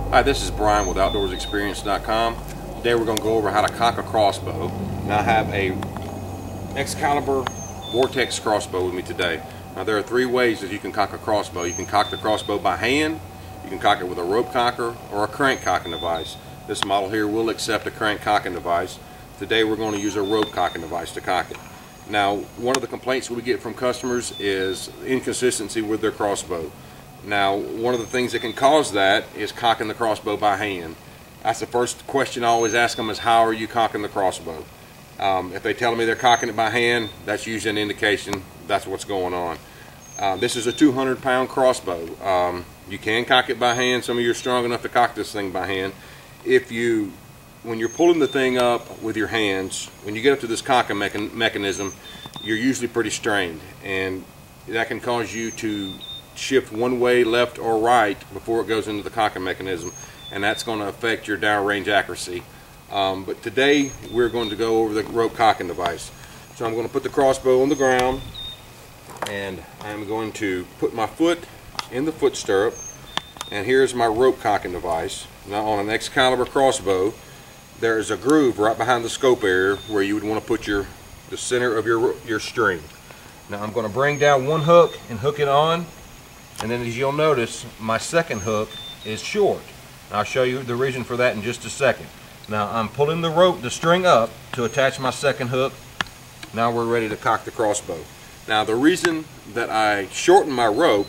Hi, this is Brian with OutdoorsExperience.com. Today we're going to go over how to cock a crossbow. Now I have a Excalibur Vortex crossbow with me today. Now there are three ways that you can cock a crossbow. You can cock the crossbow by hand, you can cock it with a rope cocker, or a crank cocking device. This model here will accept a crank cocking device. Today we're going to use a rope cocking device to cock it. Now one of the complaints we get from customers is inconsistency with their crossbow. Now, one of the things that can cause that is cocking the crossbow by hand. That's the first question I always ask them is, how are you cocking the crossbow? If they tell me they're cocking it by hand, that's usually an indication that's what's going on. This is a 200-pound crossbow. You can cock it by hand. Some of you are strong enough to cock this thing by hand. When you're pulling the thing up with your hands, when you get up to this cocking mechanism, you're usually pretty strained, and that can cause you to shift one way, left or right, before it goes into the cocking mechanism, and that's going to affect your downrange accuracy. But today we're going to go over the rope cocking device. So I'm going to put the crossbow on the ground, and I'm going to put my foot in the foot stirrup, and here's my rope cocking device. Now on an Excalibur crossbow, there is a groove right behind the scope area where you would want to put the center of your string. Now I'm going to bring down one hook and hook it on. And then, as you'll notice, my second hook is short. I'll show you the reason for that in just a second. Now I'm pulling the string up to attach my second hook. Now we're ready to cock the crossbow. Now the reason that I shorten my rope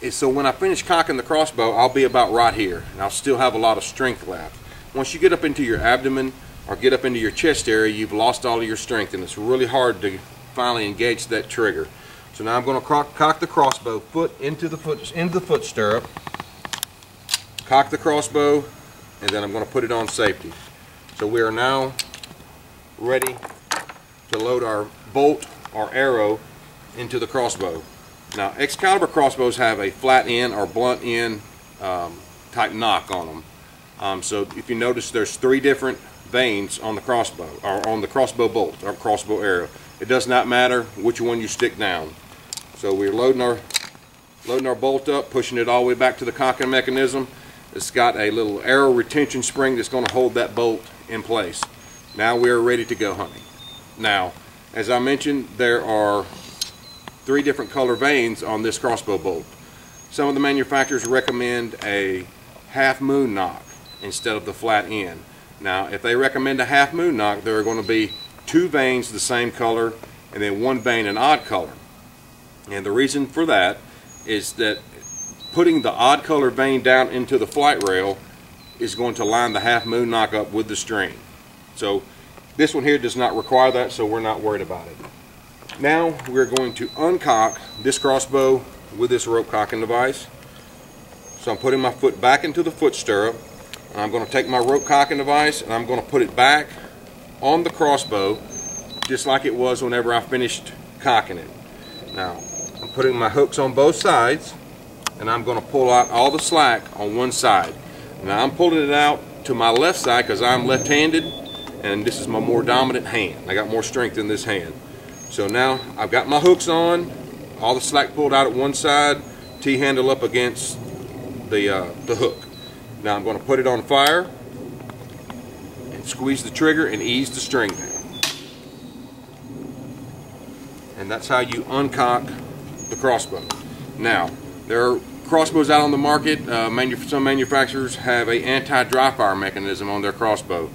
is so when I finish cocking the crossbow, I'll be about right here, and I'll still have a lot of strength left. Once you get up into your abdomen or get up into your chest area, you've lost all of your strength, and it's really hard to finally engage that trigger. So now I'm going to cock the crossbow into the foot stirrup, cock the crossbow, and then I'm going to put it on safety. So we are now ready to load our bolt or arrow into the crossbow. Now Excalibur crossbows have a flat end or blunt end type knock on them. So if you notice, there's three different vanes on the crossbow, or on the crossbow bolt or crossbow arrow. It does not matter which one you stick down. So we're loading our bolt up, pushing it all the way back to the cocking mechanism. It's got a little arrow retention spring that's going to hold that bolt in place. Now we are ready to go hunting. Now, as I mentioned, there are three different color vanes on this crossbow bolt. Some of the manufacturers recommend a half moon knock instead of the flat end. Now, if they recommend a half moon knock, there are going to be two vanes the same color and then one vane an odd color. And the reason for that is that putting the odd color vane down into the flight rail is going to line the half moon knock up with the string. So this one here does not require that, so we're not worried about it. Now we're going to uncock this crossbow with this rope cocking device. So I'm putting my foot back into the foot stirrup, and I'm going to take my rope cocking device and I'm going to put it back on the crossbow just like it was whenever I finished cocking it. Now I'm putting my hooks on both sides, and I'm going to pull out all the slack on one side. Now I'm pulling it out to my left side because I'm left-handed, and this is my more dominant hand. I got more strength in this hand. So now I've got my hooks on, all the slack pulled out at one side, T-handle up against the hook. Now I'm going to put it on fire and squeeze the trigger and ease the string down. And that's how you uncock the crossbow. Now, there are crossbows out on the market. Some manufacturers have an anti-dry fire mechanism on their crossbow.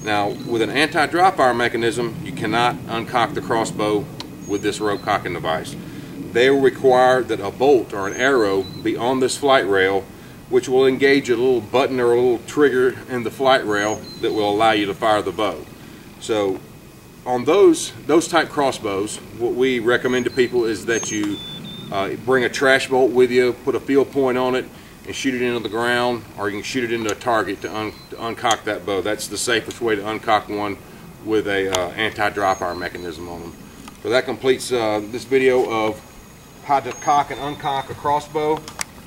Now, with an anti-dry fire mechanism, you cannot uncock the crossbow with this rope cocking device. They will require that a bolt or an arrow be on this flight rail, which will engage a little button or a little trigger in the flight rail that will allow you to fire the bow. So on those type crossbows, what we recommend to people is that you bring a trash bolt with you, put a field point on it, and shoot it into the ground, or you can shoot it into a target to uncock that bow. That's the safest way to uncock one with a anti-dry fire mechanism on them. So that completes this video of how to cock and uncock a crossbow.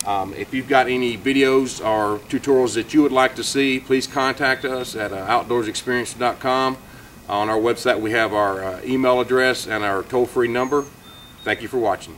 If you've got any videos or tutorials that you would like to see, please contact us at OutdoorsExperience.com. On our website we have our email address and our toll-free number. Thank you for watching.